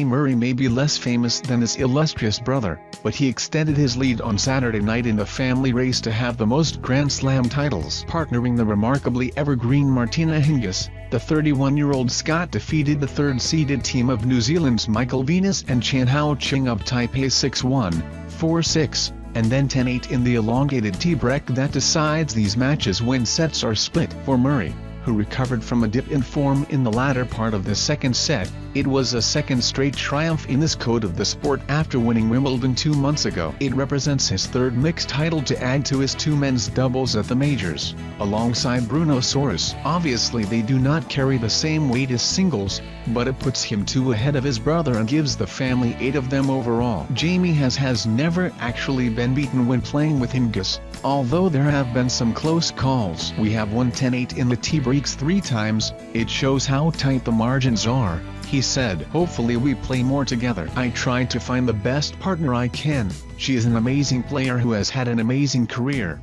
Murray may be less famous than his illustrious brother, but he extended his lead on Saturday night in the family race to have the most Grand Slam titles. Partnering the remarkably evergreen Martina Hingis, the 31-year-old Scot defeated the third-seeded team of New Zealand's Michael Venus and Hao-ching of Taipei 6-1, 4-6, and then 10-8 in the elongated tie-break that decides these matches when sets are split. For Murray, who recovered from a dip in form in the latter part of the second set, it was a second straight triumph in this code of the sport after winning Wimbledon 2 months ago. It represents his third mixed title to add to his two men's doubles at the majors, alongside Bruno Soares. Obviously they do not carry the same weight as singles, but it puts him 2 ahead of his brother and gives the family 8 of them overall. Jamie has never actually been beaten when playing with Hingis, although there have been some close calls. "We have won 10-8 in the tie-breaks 3 times, it shows how tight the margins are," he said. "Hopefully we play more together. I tried to find the best partner I can. She is an amazing player who has had an amazing career."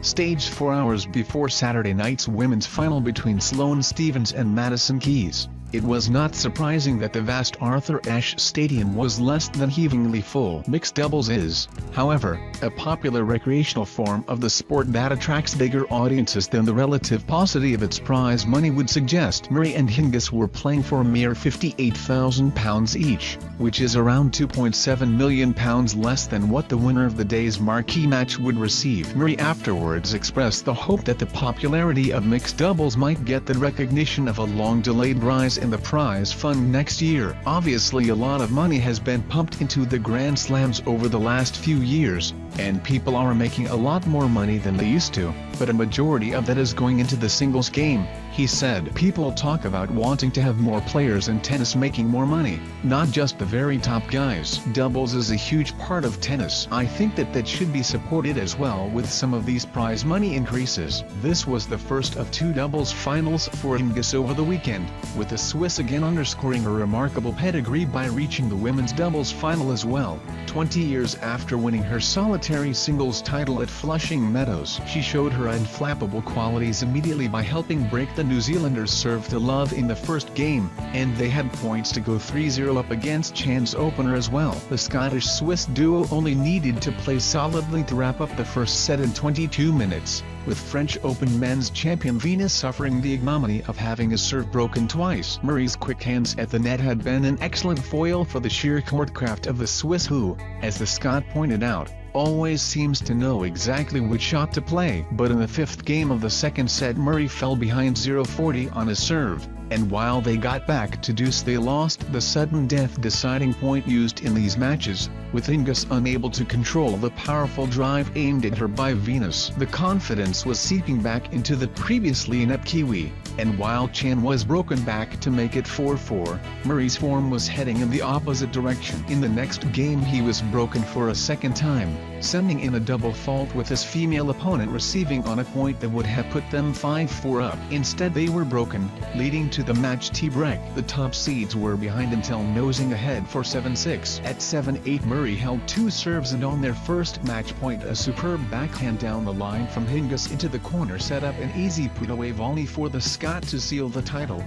Staged 4 hours before Saturday night's women's final between Sloane Stephens and Madison Keys, it was not surprising that the vast Arthur Ashe Stadium was less than heavingly full. Mixed doubles is, however, a popular recreational form of the sport that attracts bigger audiences than the relative paucity of its prize money would suggest. Murray and Hingis were playing for a mere £58,000 each, which is around £2.7 million less than what the winner of the day's marquee match would receive. Murray afterwards expressed the hope that the popularity of mixed doubles might get the recognition of a long-delayed rise in the prize fund next year. "Obviously a lot of money has been pumped into the Grand Slams over the last few years, and people are making a lot more money than they used to, but a majority of that is going into the singles game," he said. "People talk about wanting to have more players in tennis making more money, not just the very top guys. Doubles is a huge part of tennis. I think that should be supported as well with some of these prize money increases." This was the first of 2 doubles finals for Hingis over the weekend, with the Swiss again underscoring her remarkable pedigree by reaching the women's doubles final as well. 20 years after winning her solitary singles title at Flushing Meadows, she showed her unflappable qualities immediately by helping break the New Zealanders' serve to love in the first game, and they had points to go 3-0 up against Chan's opener as well. The Scottish-Swiss duo only needed to play solidly to wrap up the first set in 22 minutes, with French Open men's champion Venus suffering the ignominy of having his serve broken twice. Murray's quick hands at the net had been an excellent foil for the sheer courtcraft of the Swiss who, as the Scot pointed out, always seems to know exactly which shot to play. But in the 5th game of the second set Murray fell behind 0-40 on his serve, and while they got back to deuce they lost the sudden death deciding point used in these matches, with Hingis unable to control the powerful drive aimed at her by Venus. The confidence was seeping back into the previously inept Kiwi, and while Chan was broken back to make it 4-4, Murray's form was heading in the opposite direction. In the next game he was broken for a second time, sending in a double fault with his female opponent receiving on a point that would have put them 5-4 up. Instead they were broken, leading to the match tie-break. The top seeds were behind until nosing ahead for 7-6. At 7-8 Murray held 2 serves and on their first match point a superb backhand down the line from Hingis into the corner set up an easy put-away volley for the Scot to seal the title.